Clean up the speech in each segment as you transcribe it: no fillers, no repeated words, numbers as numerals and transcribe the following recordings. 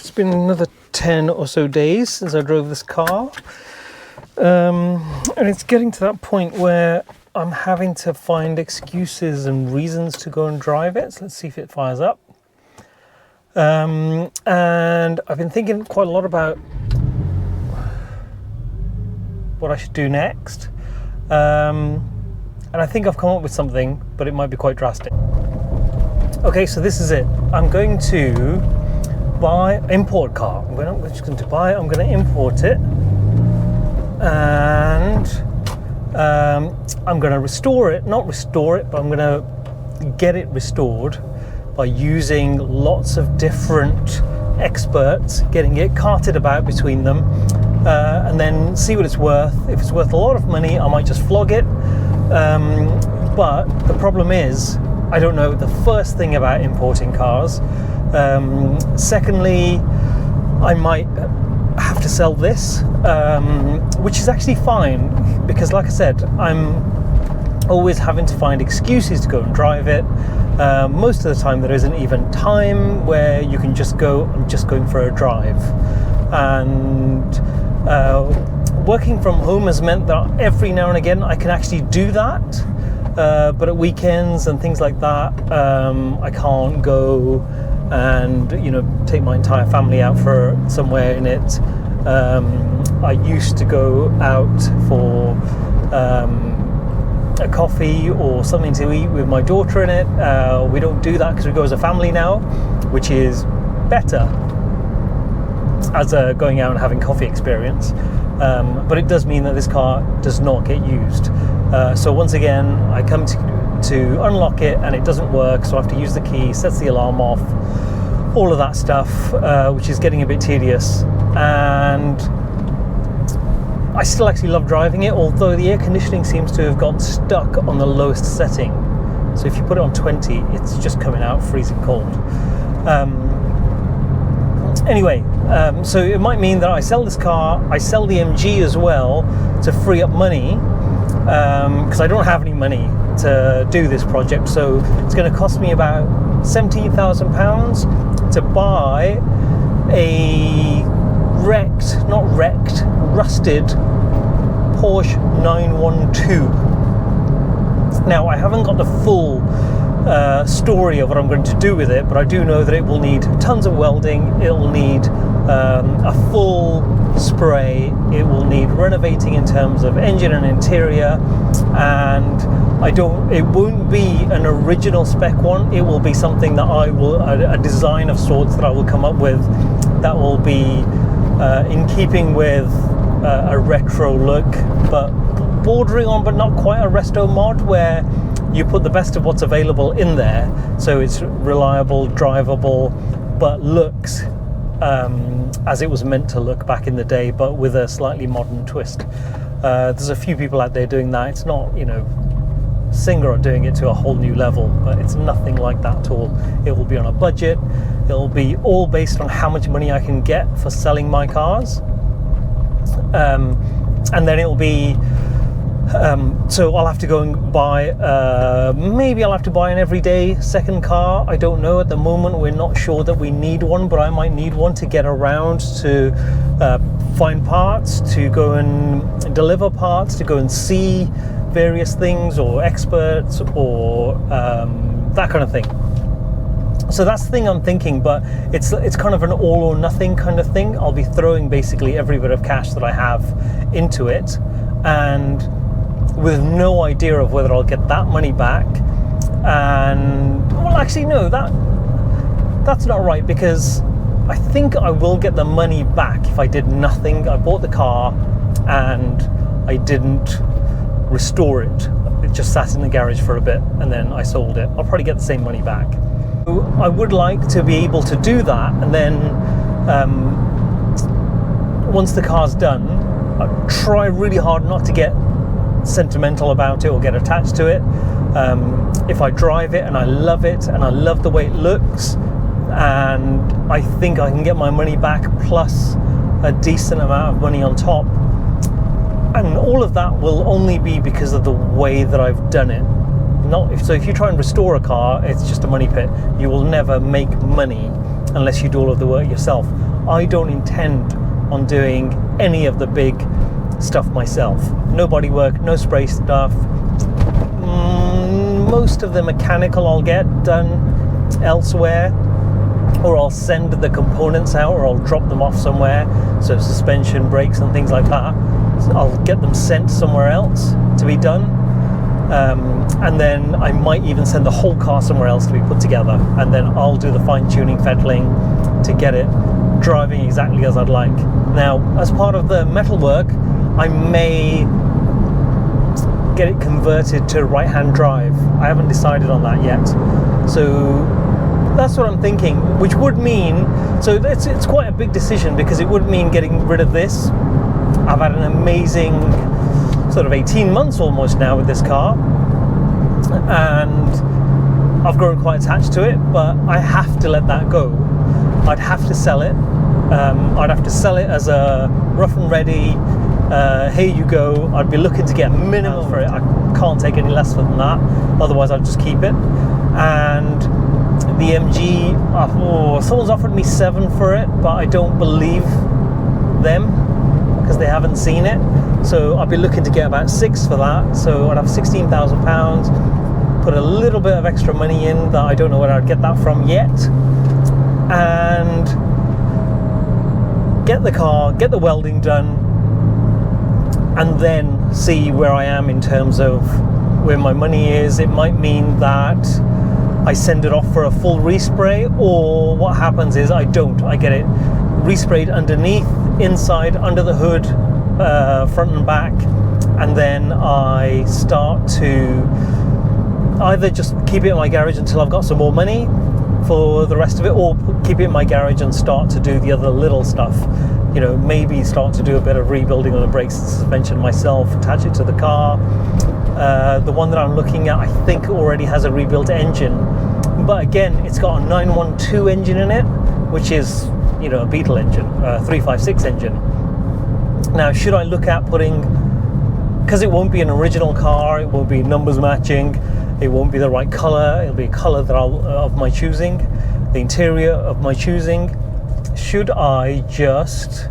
It's been another 10 or so days since I drove this car. And it's getting to that point where I'm having to find excuses and reasons to go and drive it. So let's see if it fires up. And I've been thinking quite a lot about what I should do next. And I think I've come up with something, but it might be quite drastic. Okay, so this is it. I'm going to import car. I'm going to import it, and I'm going to restore it. Not restore it, but I'm going to get it restored by using lots of different experts, getting it carted about between them, and then see what it's worth. If it's worth a lot of money, I might just flog it. But the problem is, I don't know the first thing about importing cars. Secondly, I might have to sell this, which is actually fine, because like I said, I'm always having to find excuses to go and drive it. Most of the time there isn't even time where you can just go, I'm just going for a drive. And working from home has meant that every now and again I can actually do that, but at weekends and things like that, I can't go and take my entire family out for somewhere in it. I used to go out for a coffee or something to eat with my daughter in it. We don't do that because we go as a family now, which is better as a going out and having coffee experience. But it does mean that this car does not get used. So once again, I come to unlock it and it doesn't work, so I have to use the key, sets the alarm off, all of that stuff, which is getting a bit tedious. And I still actually love driving it, although the air conditioning seems to have got stuck on the lowest setting. So if you put it on 20, it's just coming out freezing cold. Anyway, so it might mean that I sell this car, I sell the MG as well to free up money, because I don't have any money to do this project. So it's going to cost me about £17,000 to buy a rusted Porsche 912. Now, I haven't got the full story of what I'm going to do with it, but I do know that it will need tons of welding, it will need a full spray, it will need renovating in terms of engine and interior, and it won't be an original spec one. It will be something that a design of sorts that I will come up with that will be in keeping with a retro look, but bordering on but not quite a resto mod, where you put the best of what's available in there, so it's reliable, drivable, but looks as it was meant to look back in the day, but with a slightly modern twist. There's a few people out there doing that. It's not, Singer are doing it to a whole new level, but it's nothing like that at all. It will be on a budget. It'll be all based on how much money I can get for selling my cars, and then it'll be so I'll have to go and buy, maybe I'll have to buy an everyday second car. I don't know. At the moment, we're not sure that we need one, but I might need one to get around, to find parts, to go and deliver parts, to go and see various things or experts or that kind of thing. So that's the thing I'm thinking, but it's kind of an all or nothing kind of thing. I'll be throwing basically every bit of cash that I have into it, and with no idea of whether I'll get that money back. And well, actually no, that's not right, because I think I will get the money back if I did nothing. I bought the car and I didn't restore it. It just sat in the garage for a bit and then I sold it. I'll probably get the same money back. So I would like to be able to do that, and then once the car's done, I try really hard not to get sentimental about it or get attached to it. If I drive it and I love it and I love the way it looks, and I think I can get my money back plus a decent amount of money on top, and all of that will only be because of the way that I've done it. So if you try and restore a car, it's just a money pit. You will never make money unless you do all of the work yourself. I don't intend on doing any of the big stuff myself. No bodywork, no spray stuff. Most of the mechanical I'll get done elsewhere, or I'll send the components out, or I'll drop them off somewhere. So suspension, brakes and things like that, I'll get them sent somewhere else to be done. And then I might even send the whole car somewhere else to be put together, and then I'll do the fine-tuning, fettling to get it driving exactly as I'd like. Now, as part of the metalwork, I may get it converted to right-hand drive. I haven't decided on that yet. So that's what I'm thinking, which would mean, so it's quite a big decision, because it would mean getting rid of this. I've had an amazing sort of 18 months almost now with this car, and I've grown quite attached to it, but I have to let that go. I'd have to sell it. I'd have to sell it as a rough and ready, here you go. I'd be looking to get minimum for it. I can't take any less than that, otherwise I'd just keep it. And the MG, someone's offered me 7 for it, but I don't believe them because they haven't seen it. So I'd be looking to get about 6 for that. So I'd have £16,000, put a little bit of extra money in that I don't know where I'd get that from yet, and get the car, get the welding done, and then see where I am in terms of where my money is. It might mean that I send it off for a full respray, or what happens is I don't. I get it resprayed underneath, inside, under the hood, front and back, and then I start to either just keep it in my garage until I've got some more money for the rest of it, or keep it in my garage and start to do the other little stuff. You know, maybe start to do a bit of rebuilding on the brakes and suspension myself, attach it to the car. The one that I'm looking at, I think, already has a rebuilt engine, but again, it's got a 912 engine in it, which is, you know, a Beetle engine, 356 engine. Now, should I look at putting, because it won't be an original car, it won't be numbers matching, it won't be the right color, it'll be a color that of my choosing, the interior of my choosing. Should I just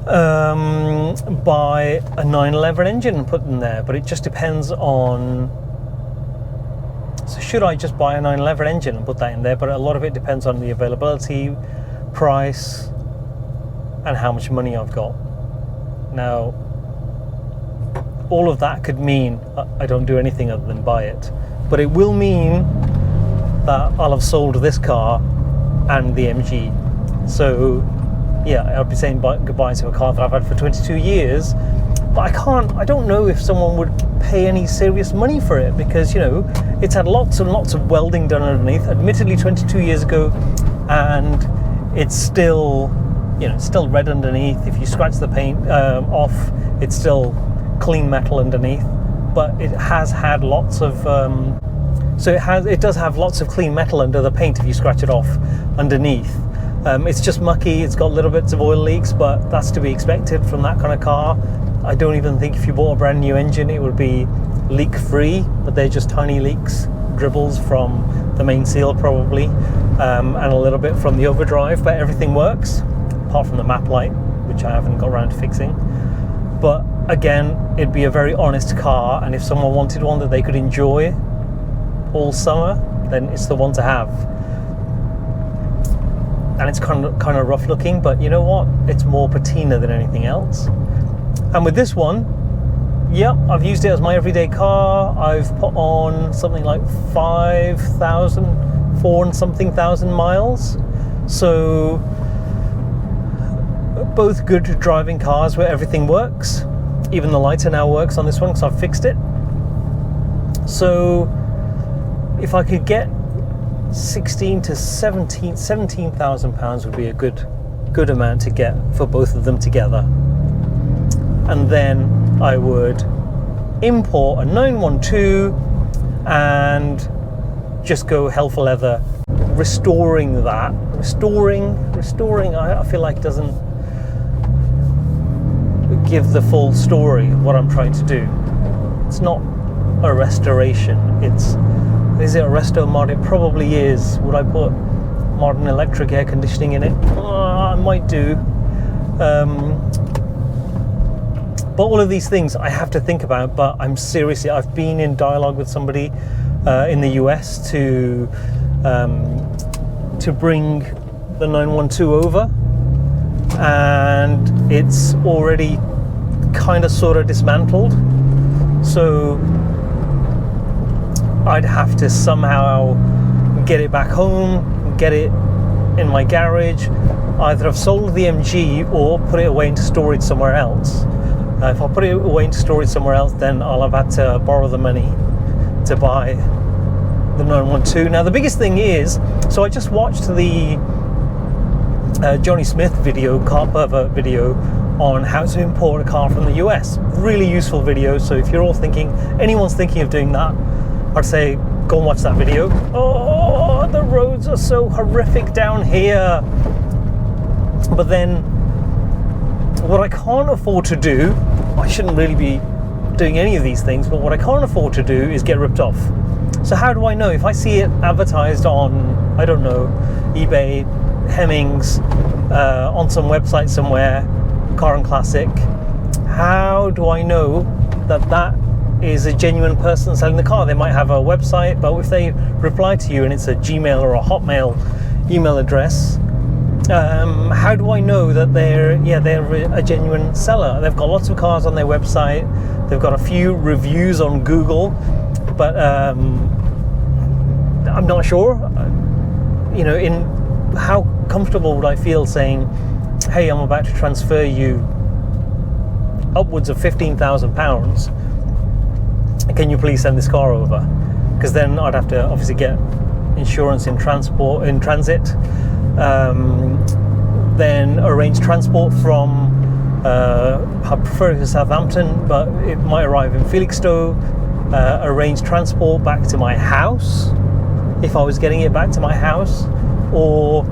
buy a 911 engine and put in there? But it just depends on, so should I just buy a 911 engine and put that in there? But a lot of it depends on the availability, price, and how much money I've got. Now, all of that could mean I don't do anything other than buy it, but it will mean that I'll have sold this car and the MG. So yeah, I'll be saying goodbye to a car that I've had for 22 years, but I don't know if someone would pay any serious money for it, because, you know, it's had lots and lots of welding done underneath, admittedly 22 years ago, and it's still, you know, it's still red underneath. If you scratch the paint off, it's still clean metal underneath, but it has had lots of it does have lots of clean metal under the paint if you scratch it off underneath. It's just mucky, it's got little bits of oil leaks, but that's to be expected from that kind of car. I don't even think if you bought a brand new engine it would be leak free, but they're just tiny leaks, dribbles from the main seal probably, and a little bit from the overdrive, but everything works apart from the map light, which I haven't got around to fixing. But again, it'd be a very honest car, and if someone wanted one that they could enjoy all summer, then it's the one to have. And it's kind of rough looking, but you know what? It's more patina than anything else. And with this one, yeah, I've used it as my everyday car. I've put on something like 4 and something thousand miles. So both good driving cars where everything works. Even the lighter now works on this one because I've fixed it. So if I could get 16 to 17,000 pounds would be a good amount to get for both of them together. And then I would import a 912 and just go hell for leather, restoring that. Restoring, I feel like doesn't give the full story of what I'm trying to do. It's not a restoration, is it a resto mod? It probably is. Would I put modern electric air conditioning in it. I might do. But all of these things I have to think about. But I've been in dialogue with somebody in the US to bring the 912 over, and it's already kind of sort of dismantled. So I'd have to somehow get it back home, get it in my garage. Either I've sold the MG or put it away into storage somewhere else. If I put it away into storage somewhere else, then I'll have had to borrow the money to buy the 912. Now the biggest thing is, so I just watched the Johnny Smith video, car pervert video, on how to import a car from the US. Really useful video. So if anyone's thinking of doing that, I'd say go and watch that video. Oh, the roads are so horrific down here. But then what I can't afford to do, I shouldn't really be doing any of these things, but what I can't afford to do is get ripped off. So how do I know? If I see it advertised on, I don't know, eBay, Hemmings, on some website somewhere, Car and Classic, how do I know that that is a genuine person selling the car? They might have a website, but if they reply to you and it's a Gmail or a Hotmail email address, how do I know that they're a genuine seller? They've got lots of cars on their website. They've got a few reviews on Google, but I'm not sure. In how comfortable would I feel saying, "Hey, I'm about to transfer you upwards of £15,000. Can you please send this car over?" Because then I'd have to obviously get insurance in transit. Then arrange transport from, I prefer it to Southampton, but it might arrive in Felixstowe. Arrange transport back to my house, if I was getting it back to my house. Or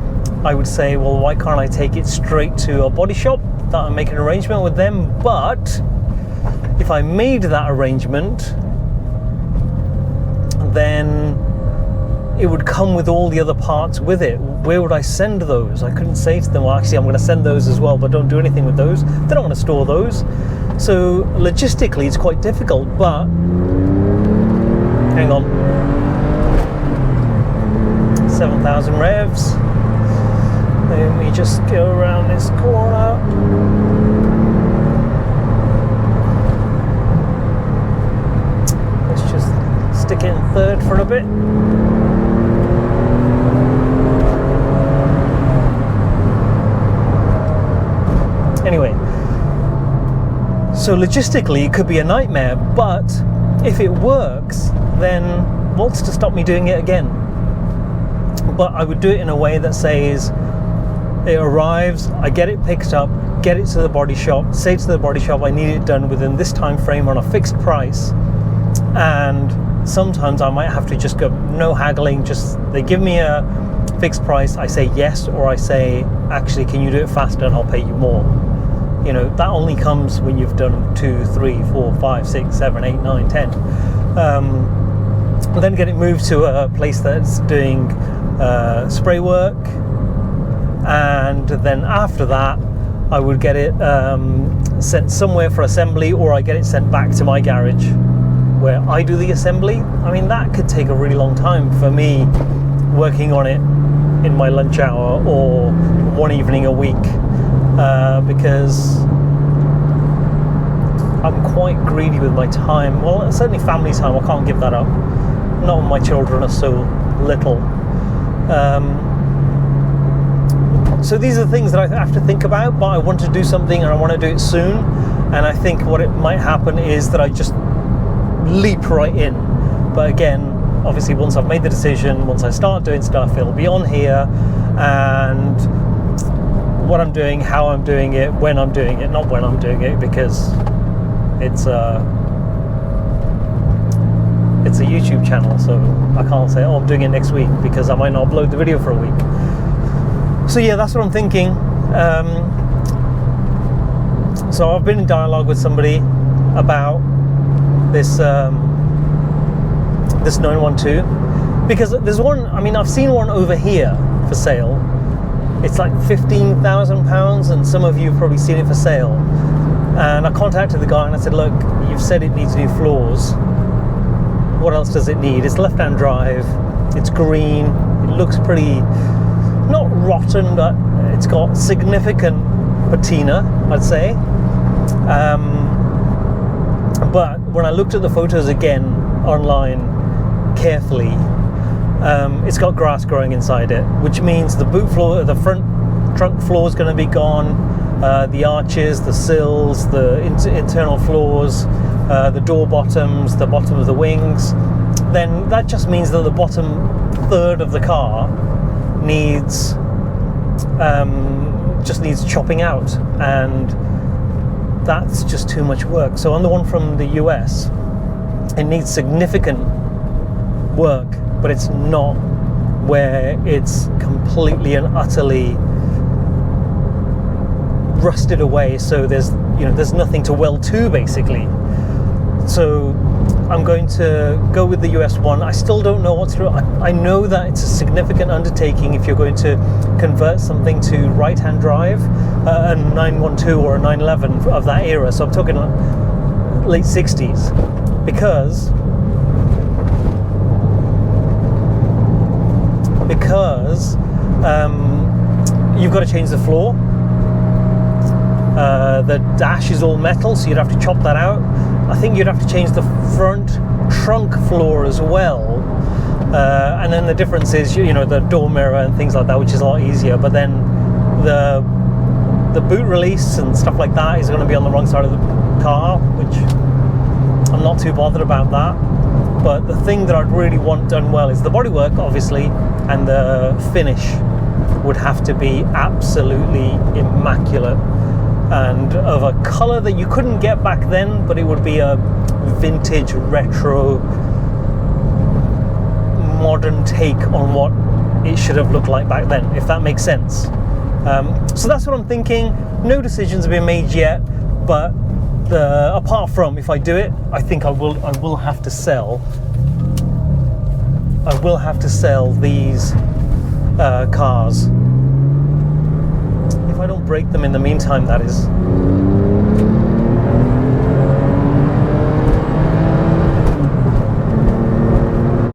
I would say, well, why can't I take it straight to a body shop that I make an arrangement with them? But if I made that arrangement, then it would come with all the other parts with it. Where would I send those? I couldn't say to them, well, actually, I'm going to send those as well, but don't do anything with those. They don't want to store those. So logistically, it's quite difficult, but hang on. 7,000 revs. Let me just go around this corner. Let's just stick it in third for a bit. Anyway, so logistically it could be a nightmare, but if it works, then what's to stop me doing it again? But I would do it in a way that says it arrives, I get it picked up, get it to the body shop, say to the body shop I need it done within this time frame on a fixed price. And sometimes I might have to just go no haggling, just they give me a fixed price, I say yes, or I say actually can you do it faster and I'll pay you more. That only comes when you've done 2, 3, 4, 5, 6, 7, 8, 9, 10. Then get it moved to a place that's doing spray work, and then after that I would get it sent somewhere for assembly, or I get it sent back to my garage where I do the assembly. I mean, that could take a really long time for me, working on it in my lunch hour or one evening a week, because I'm quite greedy with my time. Well, certainly family time, I can't give that up. Not when my children are so little. So these are things that I have to think about, but I want to do something and I want to do it soon. And I think what it might happen is that I just leap right in. But again, obviously once I've made the decision, once I start doing stuff, it'll be on here, and what I'm doing, how I'm doing it, when I'm doing it, not when I'm doing it, because it's a YouTube channel, so I can't say, oh, I'm doing it next week, because I might not upload the video for a week. So yeah, that's what I'm thinking. So I've been in dialogue with somebody about this this 912, because there's one, I mean, I've seen one over here for for sale. It's like £15,000, and some of you have probably seen it for sale. And I contacted the guy and I said, look, you've said it needs new floors. What else does it need? It's left-hand drive, it's green, it looks pretty, not rotten, but it's got significant patina, I'd say. But when I looked at the photos again online carefully, it's got grass growing inside it, which means the boot floor, the front trunk floor is going to be gone, the arches, the sills, the internal floors, the door bottoms, the bottom of the wings. Then that just means that the bottom third of the car needs chopping out, and that's just too much work. So on the one from the US, it needs significant work, but it's not where it's completely and utterly rusted away, so there's nothing to weld to, basically. So I'm going to go with the US one. I still don't know what's I know that it's a significant undertaking if you're going to convert something to right-hand drive, a 912 or a 911 of that era. So I'm talking late 60s, because you've got to change the floor. The dash is all metal, so you'd have to chop that out. I think you'd have to change the front trunk floor as well. And then the difference is, the door mirror and things like that, which is a lot easier. But then the boot release and stuff like that is going to be on the wrong side of the car, which I'm not too bothered about that. But the thing that I'd really want done well is the bodywork, obviously, and the finish would have to be absolutely immaculate, and of a colour that you couldn't get back then, but it would be a vintage, retro, modern take on what it should have looked like back then, if that makes sense. So that's what I'm thinking. No decisions have been made yet, but apart from, if I do it, I think I will have to sell. I will have to sell these cars. If I don't break them in the meantime, that is.